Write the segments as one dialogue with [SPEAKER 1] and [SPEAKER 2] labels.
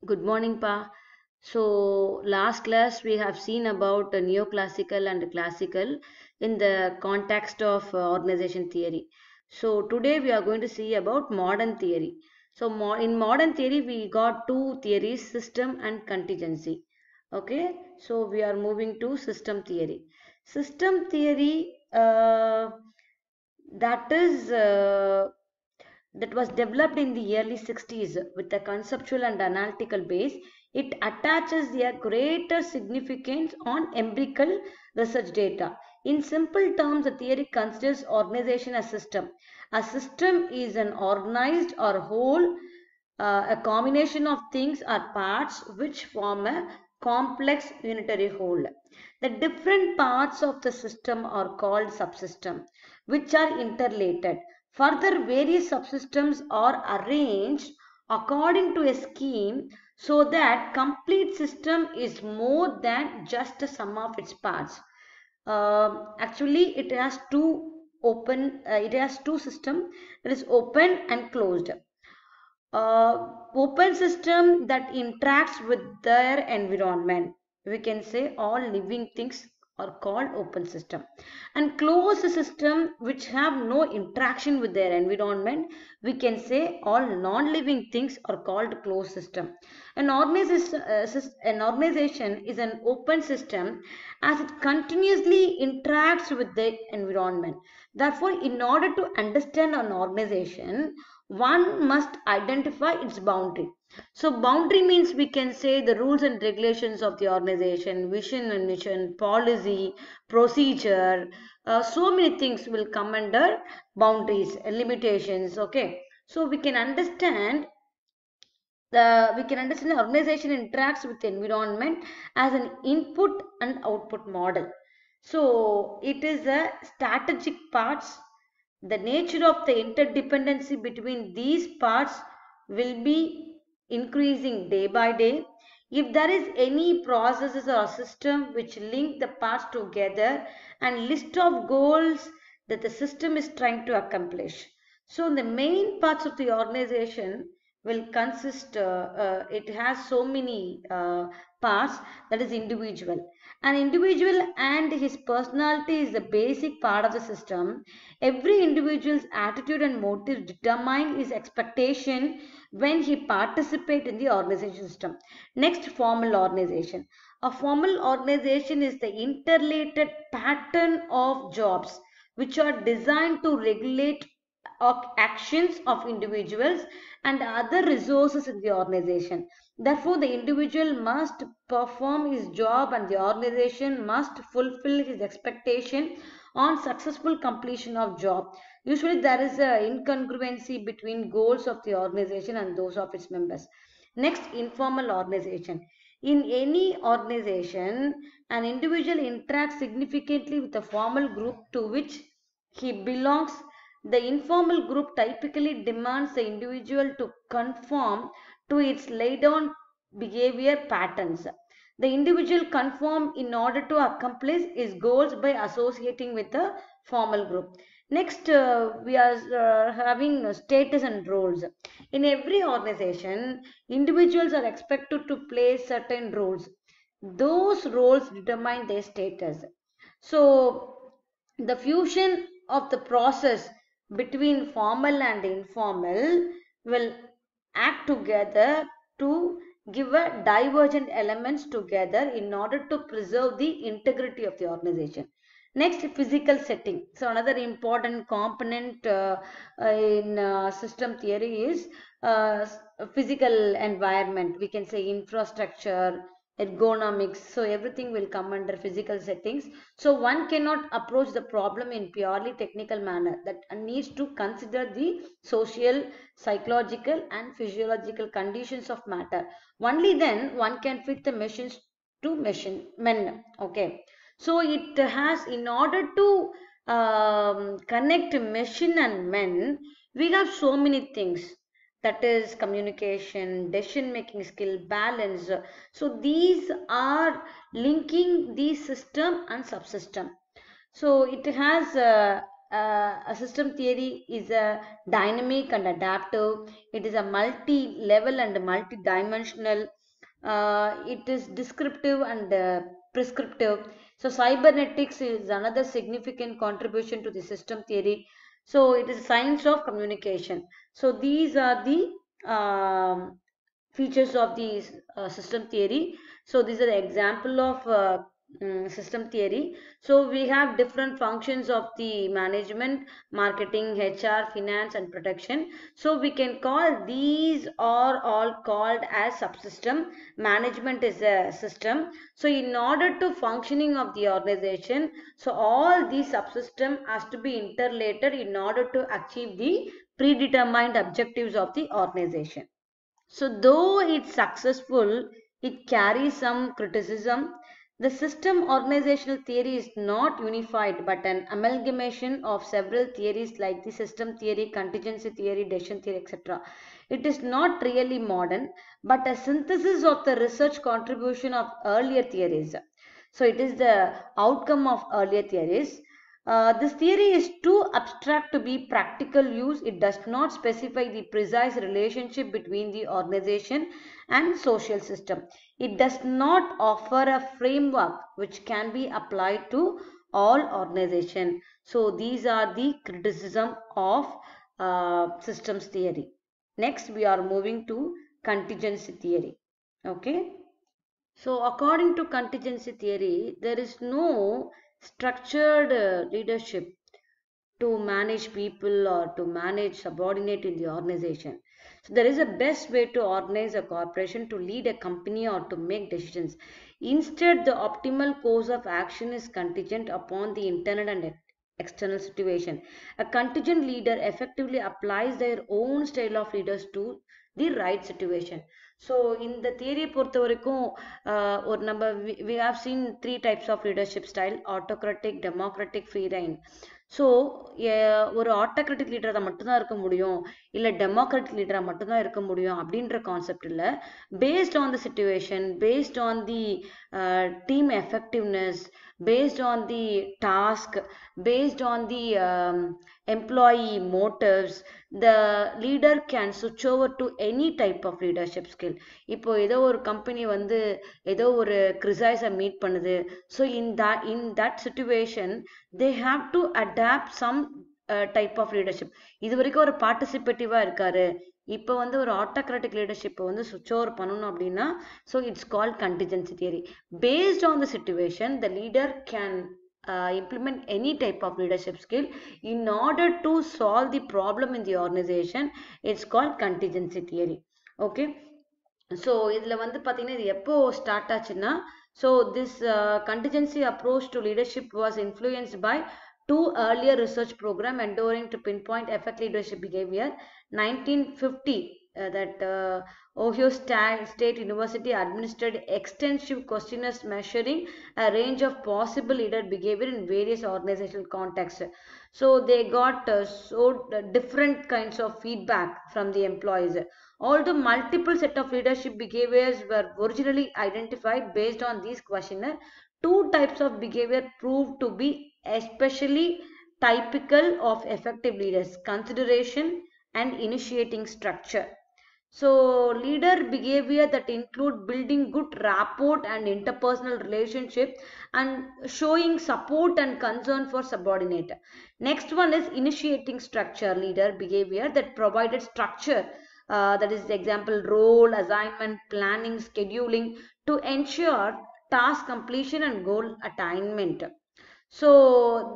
[SPEAKER 1] Good morning, Pa. So, last class we have seen about neoclassical and classical in the context of organization theory. So, today we are going to see about modern theory. So, in modern theory, we got two theories, system and contingency. Okay, so we are moving to system theory. System theory, that is that was developed in the early 60s with a conceptual and analytical base. It attaches a greater significance on empirical research data. In simple terms, the theory considers organization as system. A system is an organized or whole, a combination of things or parts which form a complex unitary whole. The different parts of the system are called subsystem, which are interrelated. Further, various subsystems are arranged according to a scheme so that complete system is more than just a sum of its parts. Actually, it has two system, that is open and closed. Open system that interacts with their environment, we can say all living things are called open system, and closed system which have no interaction with their environment, we can say all non-living things are called closed system. An organization is an open system as it continuously interacts with the environment. Therefore, in order to understand an organization, one must identify its boundary. So boundary means we can say the rules and regulations of the organization, vision and mission, policy, procedure, so many things will come under boundaries, limitations. Okay, so we can understand the organization interacts with the environment as an input and output model. So it is a strategic parts. The nature of the interdependency between these parts will be increasing day by day. If there is any processes or system which link the parts together and list of goals that the system is trying to accomplish. So the main parts of the organization will consist, it has so many parts, that is individual. An individual and his personality is the basic part of the system. Every individual's attitude and motive determine his expectation when he participates in the organization system. Next, formal organization. A formal organization is the interrelated pattern of jobs which are designed to regulate actions of individuals and other resources in the organization. Therefore, the individual must perform his job and the organization must fulfill his expectation on successful completion of job. Usually, there is a incongruency between goals of the organization and those of its members. Next, informal organization. In any organization, an individual interacts significantly with a formal group to which he belongs. The informal group typically demands the individual to conform to its laid down behavior patterns. The individual conform in order to accomplish his goals by associating with a formal group. Next, we are having status and roles. In every organization, individuals are expected to play certain roles. Those roles determine their status. So, the fusion of the process between formal and informal will act together to give a divergent elements together in order to preserve the integrity of the organization. Next, physical setting. So another important component in system theory is physical environment. We can say infrastructure, ergonomics. So everything will come under physical settings. So one cannot approach the problem in purely technical manner, that needs to consider the social, psychological and physiological conditions of matter. Only then one can fit the machines to machine men. Okay, so it has, in order to connect machine and men, we have so many things, that is communication, decision making skill, balance. So these are linking the system and subsystem. So it has a system theory is a dynamic and adaptive. It is a multi-level and multi-dimensional. It is descriptive and prescriptive. So cybernetics is another significant contribution to the system theory. So it is a science of communication. So these are the features of the system theory. So these are the example of system theory. So we have different functions of the management, marketing, HR, finance and protection. So we can call these are all called as subsystem. Management is a system. So in order to functioning of the organization, so all these subsystem has to be interrelated in order to achieve the predetermined objectives of the organization. So though it's successful, it carries some criticism. The system organizational theory is not unified but an amalgamation of several theories like the system theory, contingency theory, decision theory, etc. It is not really modern but a synthesis of the research contribution of earlier theories. So it is the outcome of earlier theories. This theory is too abstract to be practical use. It does not specify the precise relationship between the organization and social system. It does not offer a framework which can be applied to all organization. So these are the criticism of systems theory. Next, we are moving to contingency theory. Okay. So according to contingency theory, there is no structured leadership to manage people or to manage subordinate in the organization. So there is a best way to organize a corporation, to lead a company or to make decisions. Instead, the optimal course of action is contingent upon the internal and external situation. A contingent leader effectively applies their own style of leaders to the right situation. So in the theory பொறுத்த வரைக்கும் ஒரு நம்ம we have seen three types of leadership style: autocratic, democratic, free reign. So ஒரு autocratic லீடராக மட்டும்தான் இருக்க முடியும், இல்லை டெமோக்ராட்டிக் லீடராக மட்டும்தான் இருக்க முடியும் அப்படின்ற கான்செப்ட் இல்லை. Based on the situation, based on the team effectiveness, based on the task, based on the employee motives, the leader can switch over to any type of leadership skill. இப்போ ஏதோ ஒரு company வந்து ஏதோ ஒரு கிரிசைஸை meet பண்ணுது. So in that situation they have to adapt some type of leadership. இது வரைக்கும் ஒரு பார்ட்டிசிபேட்டிவா இருக்காரு, இப்போ வந்து ஒரு ஆட்டோக்ராட்டிக் லீடர்ஷிப்பை வந்து சுவிட்ச் ஓவர் பண்ணணும் அப்படின்னா, so it's called contingency theory. Based on the situation the leader can implement any type of leadership skill in order to solve the problem in the organization. It's called contingency theory. Okay. So இதில் வந்து பார்த்தீங்கன்னா இது எப்போ start ஆச்சுன்னா, so this contingency approach to leadership was influenced by two earlier research programs endeavoring to pinpoint effective leadership behavior. 1950, that Ohio State University administered extensive questionnaires measuring a range of possible leader behavior in various organizational contexts. So they got different kinds of feedback from the employees. Although multiple set of leadership behaviors were originally identified based on these questionnaires, two types of behavior proved to be especially typical of effective leaders: consideration and initiating structure. So leader behavior that include building good rapport and interpersonal relationship and showing support and concern for subordinate. Next one is initiating structure leader behavior that provided structure, that is the example role assignment, planning, scheduling to ensure task completion and goal attainment. So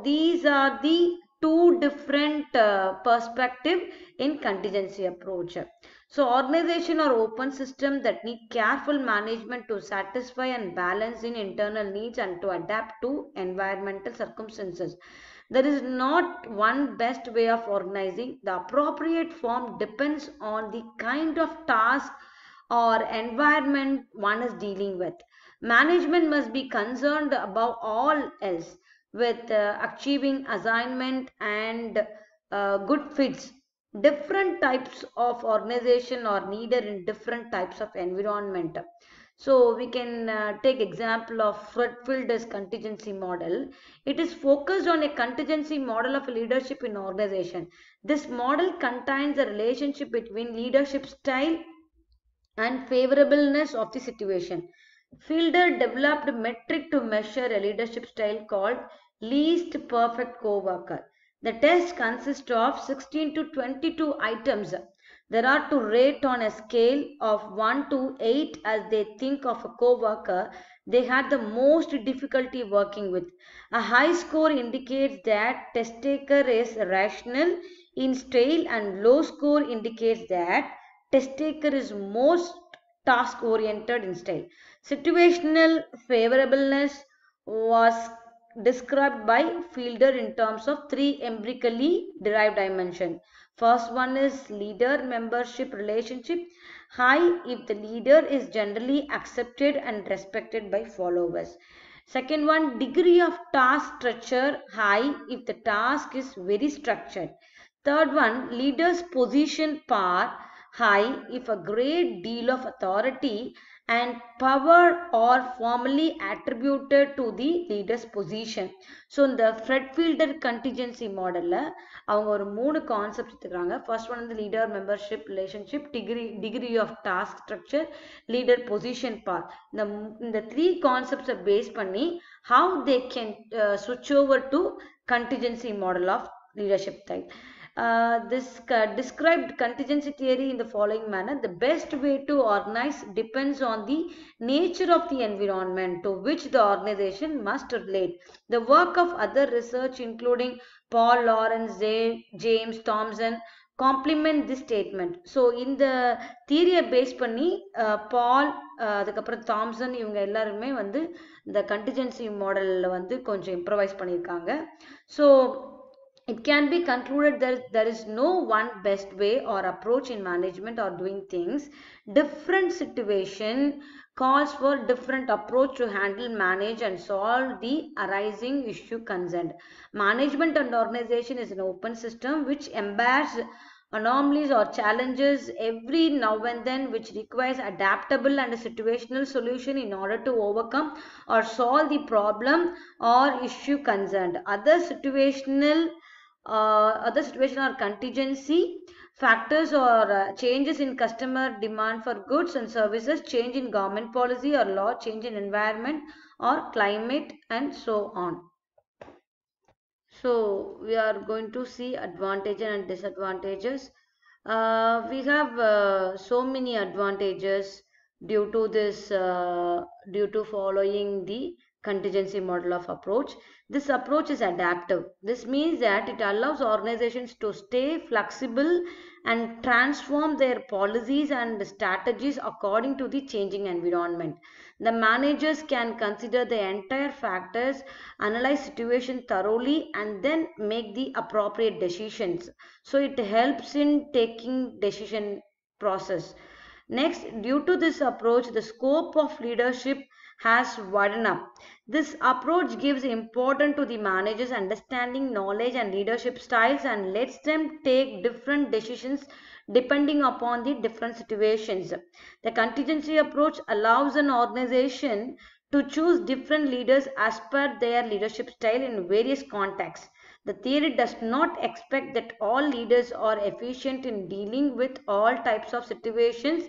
[SPEAKER 1] these are the two different perspective in contingency approach. So organization are open system that need careful management to satisfy and balance in internal needs and to adapt to environmental circumstances. There is not one best way of organizing. The appropriate form depends on the kind of task or environment one is dealing with. Management must be concerned above all else with achieving assignment and good fits different types of organization are needed in different types of environment. So we can take example of Fredfielder's contingency model. It is focused on a contingency model of leadership in organization. This model contains a relationship between leadership style and favorableness of the situation. Fielder developed a metric to measure a leadership style called least perfect co-worker. The test consists of 16 to 22 items. There are to rate on a scale of 1 to 8 as they think of a co-worker they had the most difficulty working with. A high score indicates that test taker is rational in style and low score indicates that test taker is most task oriented in style. Situational favorableness was described by Fielder in terms of three empirically derived dimensions. First one is leader membership relationship. High if the leader is generally accepted and respected by followers. Second one, degree of task structure. High if the task is very structured. Third one, leader's position power. High if a great deal of authority and power are formally attributed to the leader's position. So in the Fredfielder contingency model அவங்க ஒரு மூணு concept எடுத்துக்கிறாங்க. First one வந்து leader membership relationship, degree of task structure, leader position power. இந்த three கான்செப்ட்ஸை base பண்ணி how they can switch over to contingency model of leadership style. This described contingency theory in the following manner. The best way to organize depends on the nature of the environment to which the organization must relate. The work of other research including Paul Lawrence, James Thomson complement this statement. So இந்த தியரியை base பண்ணி பால் அதுக்கப்புறம் Thomson இவங்க எல்லாருமே வந்து இந்த contingency மாடலில் வந்து கொஞ்சம் இம்ப்ரவைஸ் பண்ணியிருக்காங்க. So it can be concluded that there is no one best way or approach in management or doing things. Different situation calls for different approach to handle, manage and solve the arising issue concerned. Management and organization is an open system which embeds anomalies or challenges every now and then, which requires adaptable and situational solution in order to overcome or solve the problem or issue concerned. Other situation or contingency factors or changes in customer demand for goods and services, change in government policy or law, change in environment or climate and so on. So we are going to see advantages and disadvantages. We have so many advantages due to this due to following the contingency model of approach. This approach is adaptive. This means that it allows organizations to stay flexible and transform their policies and strategies according to the changing environment. The managers can consider the entire factors, analyze situation thoroughly and then make the appropriate decisions. So it helps in taking decision process. Next, due to this approach, the scope of leadership has widened up. This approach gives importance to the managers understanding knowledge and leadership styles and lets them take different decisions depending upon the different situations. The contingency approach allows an organization to choose different leaders as per their leadership style in various contexts. The theory does not expect that all leaders are efficient in dealing with all types of situations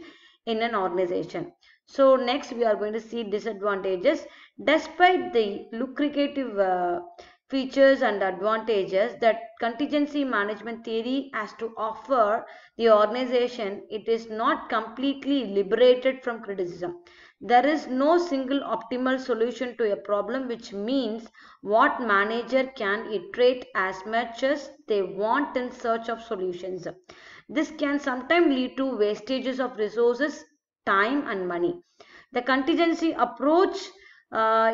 [SPEAKER 1] in an organization. So next we are going to see disadvantages. Despite the lucrative features and advantages that contingency management theory has to offer the organization, it is not completely liberated from criticism. There is no single optimal solution to a problem, which means what manager can iterate as much as they want in search of solutions. This can sometimes lead to wastages of resources, time and money. The contingency approach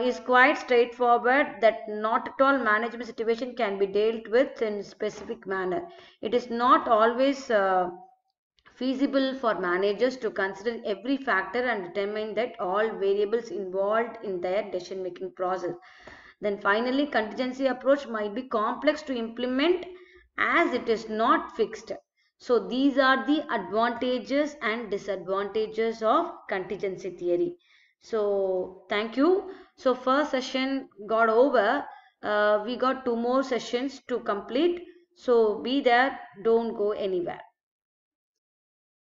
[SPEAKER 1] is quite straightforward, that not at all management situation can be dealt with in specific manner. It is not always feasible for managers to consider every factor and determine that all variables involved in their decision making process. Then finally, contingency approach might be complex to implement as it is not fixed. So these are the advantages and disadvantages of contingency theory. So thank you. So first session got over. We got 2 more sessions to complete. So be there, don't go anywhere.